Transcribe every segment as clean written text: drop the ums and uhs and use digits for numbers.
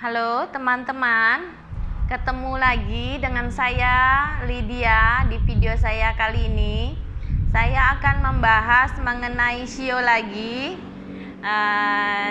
Halo teman-teman, ketemu lagi dengan saya Lydia di video saya kali ini. Saya akan membahas mengenai SEO lagi.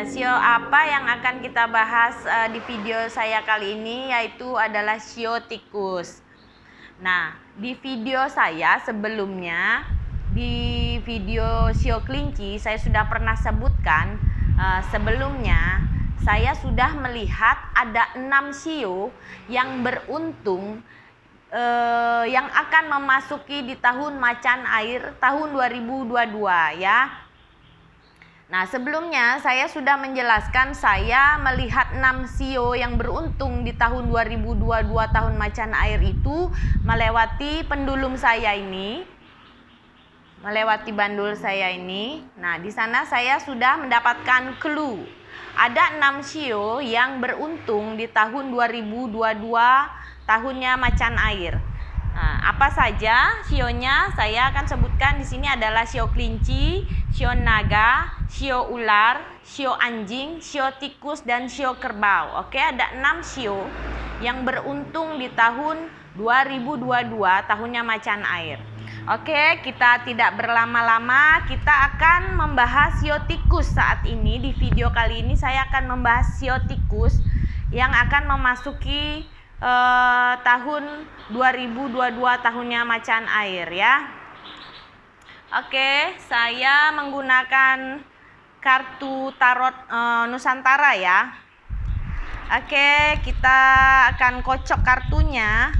SEO apa yang akan kita bahas di video saya kali ini, yaitu adalah SEO tikus. Nah, di video saya sebelumnya, di video SEO kelinci, saya sudah pernah sebutkan sebelumnya saya sudah melihat ada 6 SEO yang beruntung yang akan memasuki di tahun macan air tahun 2022 ya. Nah, sebelumnya saya sudah menjelaskan saya melihat 6 SEO yang beruntung di tahun 2022 tahun macan air itu melewati pendulum saya ini. Melewati bandul saya ini. Nah, di sana saya sudah mendapatkan clue. Ada 6 SEO yang beruntung di tahun 2022 tahunnya macan air. Nah, apa saja SEO-nya? Saya akan sebutkan di sini adalah SEO kelinci, SEO naga, SEO ular, SEO anjing, SEO tikus dan SEO kerbau. Oke, ada 6 SEO yang beruntung di tahun 2022 tahunnya macan air. Oke, kita tidak berlama-lama, kita akan membahas SEO tikus saat ini. Di video kali ini saya akan membahas SEO tikus yang akan memasuki tahun 2022 tahunnya macan air ya. Oke, saya menggunakan kartu tarot Nusantara ya. Oke, kita akan kocok kartunya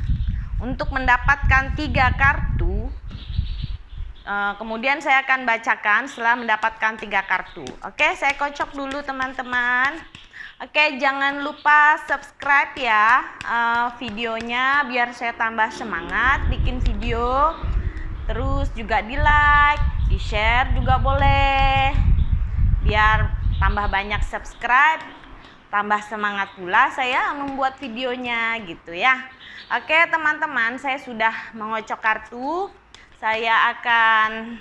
untuk mendapatkan 3 kartu. Kemudian saya akan bacakan setelah mendapatkan 3 kartu. Oke, saya kocok dulu teman-teman. Oke, jangan lupa subscribe ya videonya biar saya tambah semangat bikin video. Terus juga di like, di share juga boleh. Biar tambah banyak subscribe, tambah semangat pula saya membuat videonya gitu ya. Oke teman-teman, saya sudah mengocok kartu. Saya akan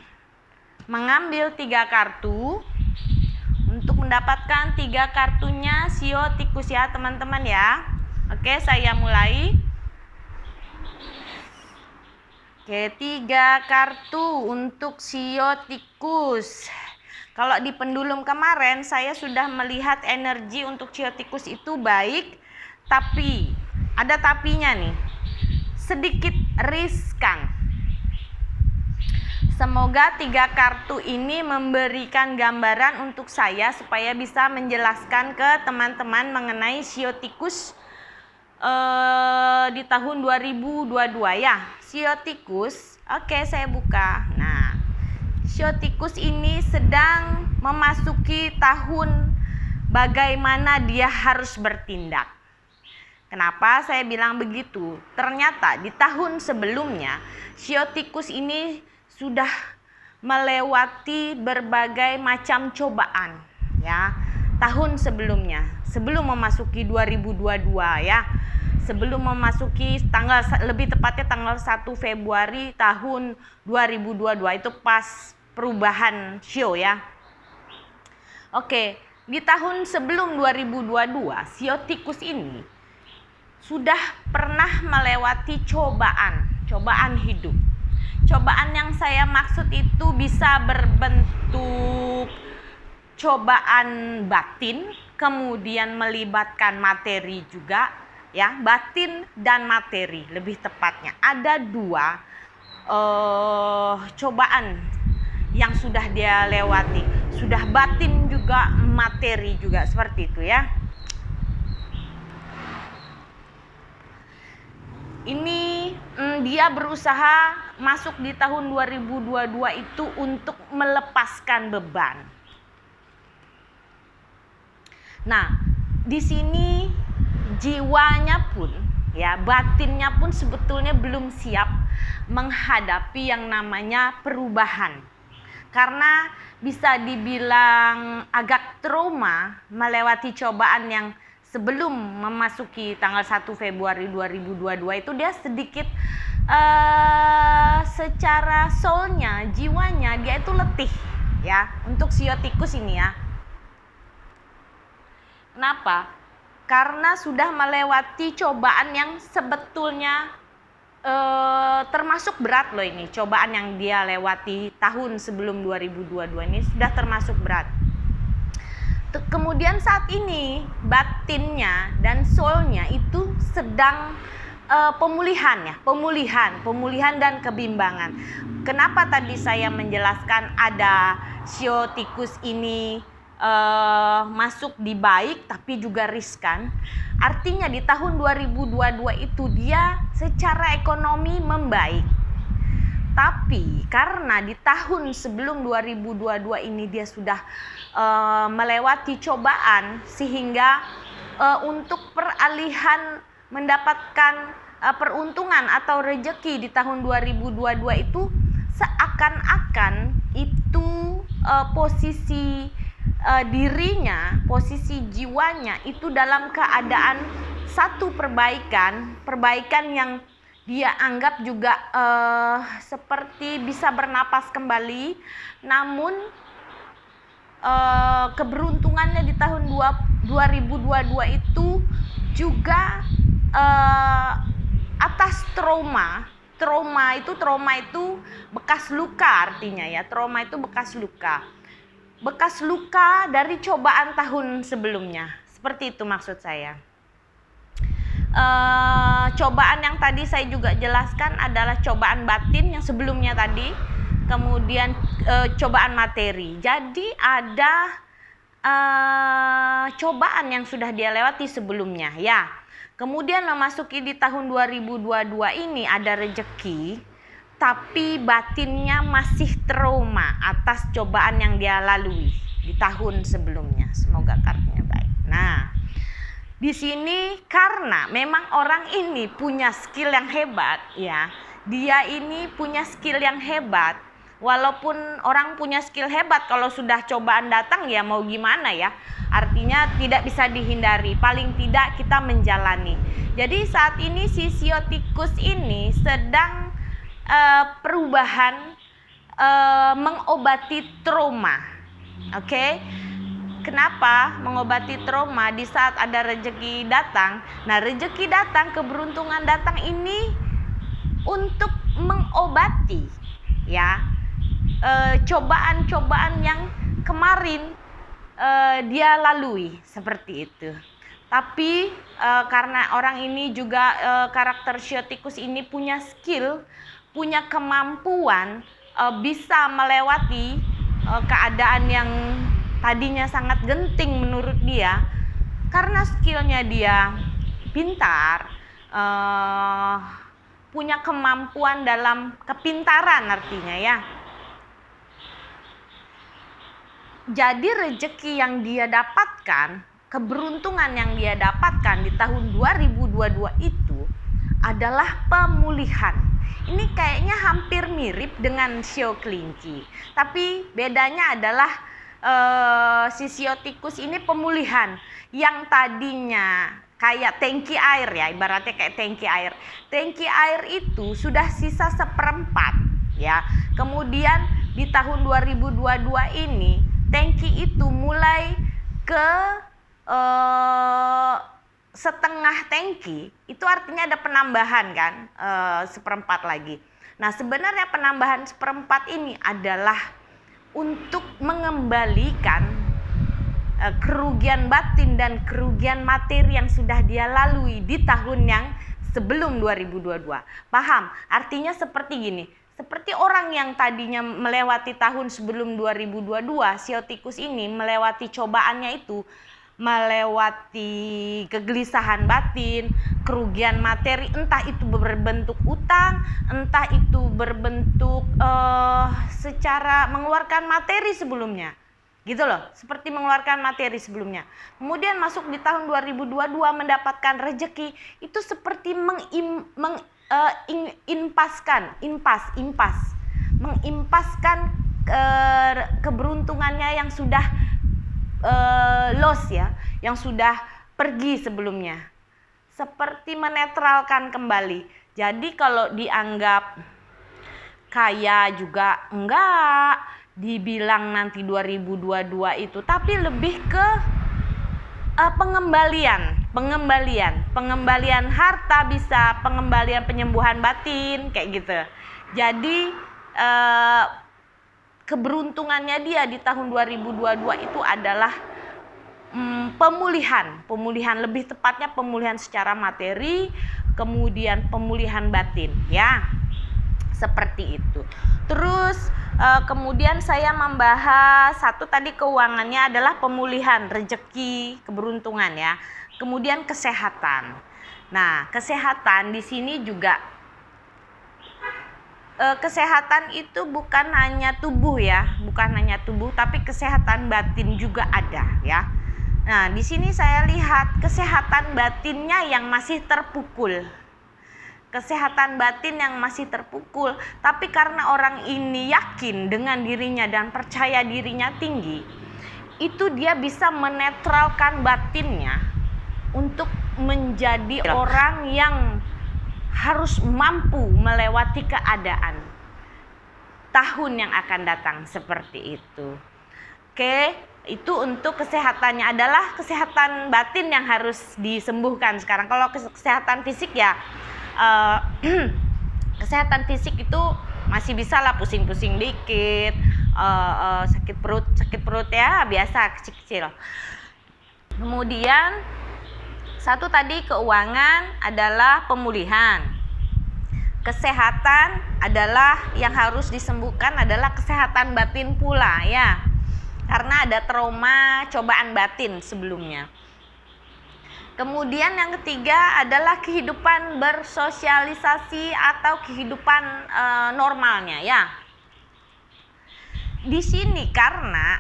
mengambil 3 kartu untuk mendapatkan 3 kartunya SEO tikus ya teman-teman ya. Oke, saya mulai. Oke, 3 kartu untuk SEO tikus. Kalau di pendulum kemarin saya sudah melihat energi untuk SEO tikus itu baik, tapi ada tapinya nih. Sedikit riskan. Semoga 3 kartu ini memberikan gambaran untuk saya supaya bisa menjelaskan ke teman-teman mengenai SEO tikus di tahun 2022 ya. SEO tikus, oke saya buka. Nah, SEO tikus ini sedang memasuki tahun bagaimana dia harus bertindak. Kenapa saya bilang begitu? Ternyata di tahun sebelumnya SEO tikus ini sudah melewati berbagai macam cobaan ya. Tahun sebelumnya, sebelum memasuki 2022 ya. Sebelum memasuki lebih tepatnya tanggal 1 Februari tahun 2022 itu pas perubahan SEO ya. Oke, di tahun sebelum 2022 SEO tikus ini sudah pernah melewati cobaan hidup. Cobaan yang saya maksud itu bisa berbentuk cobaan batin, kemudian melibatkan materi juga ya, batin dan materi lebih tepatnya. Ada 2 cobaan yang sudah dia lewati, sudah batin juga materi juga seperti itu ya. Ini dia berusaha masuk di tahun 2022 itu untuk melepaskan beban. Nah, di sini jiwanya pun ya, batinnya pun sebetulnya belum siap menghadapi yang namanya perubahan. Karena bisa dibilang agak trauma melewati cobaan yang sebelum memasuki tanggal 1 Februari 2022 itu dia sedikit secara soulnya, jiwanya dia itu letih ya untuk SEO tikus ini ya. Kenapa? karena sudah melewati cobaan yang sebetulnya termasuk berat loh ini. Cobaan yang dia lewati tahun sebelum 2022 ini sudah termasuk berat. Kemudian saat ini batinnya dan soulnya itu sedang pemulihan dan kebimbangan. Kenapa tadi saya menjelaskan ada sio tikus ini masuk di baik tapi juga riskan? Artinya di tahun 2022 itu dia secara ekonomi membaik. Tapi karena di tahun sebelum 2022 ini dia sudah melewati cobaan, sehingga untuk peralihan mendapatkan peruntungan atau rejeki di tahun 2022 itu seakan-akan itu posisi dirinya, posisi jiwanya itu dalam keadaan satu perbaikan yang dia anggap juga seperti bisa bernapas kembali. Namun keberuntungannya di tahun 2022 itu juga atas trauma itu bekas luka, artinya ya, trauma itu bekas luka dari cobaan tahun sebelumnya. Seperti itu maksud saya. Cobaan yang tadi saya juga jelaskan adalah cobaan batin yang sebelumnya tadi, kemudian cobaan materi. Jadi ada cobaan yang sudah dia lewati sebelumnya ya. Kemudian memasuki di tahun 2022 ini ada rejeki, tapi batinnya masih trauma atas cobaan yang dia lalui di tahun sebelumnya. Semoga kartunya baik. Nah, di sini karena memang orang ini punya skill yang hebat ya. Dia ini punya skill yang hebat. Walaupun orang punya skill hebat, kalau sudah cobaan datang ya mau gimana ya. Artinya tidak bisa dihindari, paling tidak kita menjalani. Jadi saat ini si sio tikus ini sedang perubahan, mengobati trauma. Oke? Kenapa mengobati trauma di saat ada rejeki datang? Nah, rejeki datang, keberuntungan datang ini untuk mengobati ya cobaan-cobaan yang kemarin dia lalui, seperti itu. Tapi karena orang ini juga karakter sio tikus ini punya skill, punya kemampuan bisa melewati keadaan yang tadinya sangat genting menurut dia, karena skillnya dia pintar, punya kemampuan dalam kepintaran artinya ya. Jadi rejeki yang dia dapatkan, keberuntungan yang dia dapatkan di tahun 2022 itu adalah pemulihan. Ini kayaknya hampir mirip dengan sio kelinci, tapi bedanya adalah si sio tikus ini pemulihan yang tadinya kayak tangki air ya, ibaratnya kayak tangki air. Tangki air itu sudah sisa 1/4 ya. Kemudian di tahun 2022 ini tangki itu mulai ke setengah tangki, itu artinya ada penambahan kan, 1/4 lagi. Nah, sebenarnya penambahan 1/4 ini adalah untuk mengembalikan kerugian batin dan kerugian materi yang sudah dia lalui di tahun yang sebelum 2022. Paham? Artinya seperti gini, seperti orang yang tadinya melewati tahun sebelum 2022, sio tikus ini melewati cobaannya itu, melewati kegelisahan batin, kerugian materi, entah itu berbentuk utang, entah itu berbentuk secara mengeluarkan materi sebelumnya, gitu loh, seperti mengeluarkan materi sebelumnya. Kemudian masuk di tahun 2022 mendapatkan rejeki, itu seperti mengimpaskan keberuntungannya yang sudah loss ya, yang sudah pergi sebelumnya, seperti menetralkan kembali. Jadi kalau dianggap kaya juga enggak, dibilang nanti 2022 itu, tapi lebih ke pengembalian pengembalian harta bisa, pengembalian penyembuhan batin kayak gitu. Jadi keberuntungannya dia di tahun 2022 itu adalah pemulihan, lebih tepatnya pemulihan secara materi, kemudian pemulihan batin ya, seperti itu. Terus kemudian saya membahas satu tadi keuangannya adalah pemulihan rezeki, keberuntungan ya. Kemudian kesehatan. Nah, kesehatan di sini juga kesehatan itu bukan hanya tubuh ya, tapi kesehatan batin juga ada ya. Nah, di sini saya lihat kesehatan batinnya yang masih terpukul. Kesehatan batin yang masih terpukul, tapi karena orang ini yakin dengan dirinya dan percaya dirinya tinggi, itu dia bisa menetralkan batinnya untuk menjadi orang yang harus mampu melewati keadaan tahun yang akan datang seperti itu. Oke, itu untuk kesehatannya adalah kesehatan batin yang harus disembuhkan sekarang. Kalau kesehatan fisik ya kesehatan fisik itu masih bisa lah, pusing-pusing dikit, sakit perut ya, biasa kecil-kecil. Kemudian satu tadi keuangan adalah pemulihan. Kesehatan adalah yang harus disembuhkan adalah kesehatan batin pula ya. Karena ada trauma cobaan batin sebelumnya. Kemudian yang ketiga adalah kehidupan bersosialisasi atau kehidupan normalnya ya. Di sini karena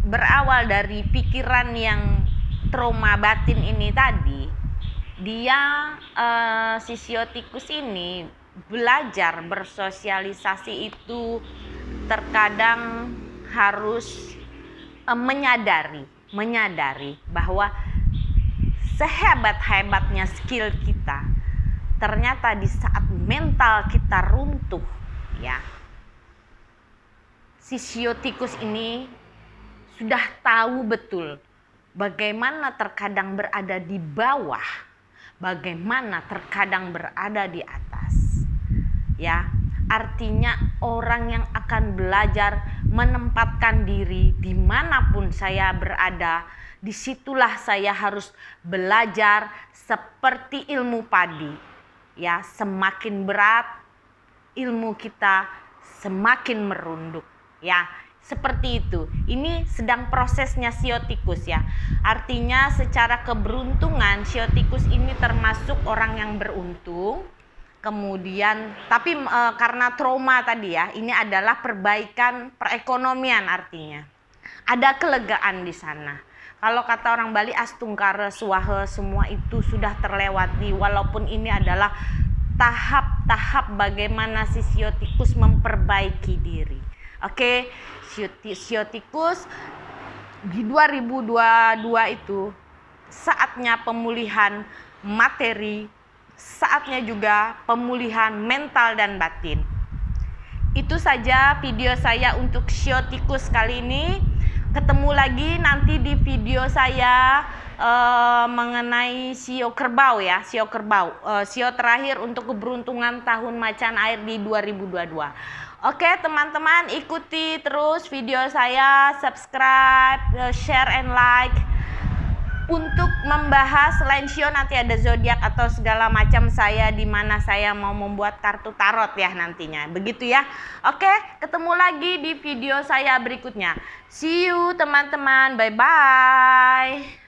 berawal dari pikiran yang trauma batin ini tadi, dia sisiotikus ini belajar bersosialisasi itu terkadang harus menyadari bahwa sehebat-hebatnya skill kita, ternyata di saat mental kita runtuh ya, sisiotikus ini sudah tahu betul bagaimana terkadang berada di bawah, bagaimana terkadang berada di atas ya. Artinya orang yang akan belajar menempatkan diri dimanapun saya berada, disitulah saya harus belajar seperti ilmu padi ya. Semakin berat ilmu kita, semakin merunduk ya, seperti itu. Ini sedang prosesnya siotikus ya. Artinya secara keberuntungan siotikus ini termasuk orang yang beruntung. Kemudian tapi karena trauma tadi ya, ini adalah perbaikan perekonomian, artinya ada kelegaan di sana. Kalau kata orang Bali, astungkara suwahe, semua itu sudah terlewati. Walaupun ini adalah tahap-tahap bagaimana si siotikus memperbaiki diri. Oke, siotikus di 2022 itu saatnya pemulihan materi, saatnya juga pemulihan mental dan batin. Itu saja video saya untuk siotikus kali ini. Ketemu lagi nanti di video saya mengenai sio kerbau ya, sio kerbau, sio terakhir untuk keberuntungan tahun macan air di 2022. Oke teman-teman, ikuti terus video saya, subscribe, share and like. Untuk membahas selain sio nanti ada zodiak atau segala macam saya, di mana saya mau membuat kartu tarot ya nantinya. Begitu ya. Oke, ketemu lagi di video saya berikutnya. See you teman-teman. Bye bye.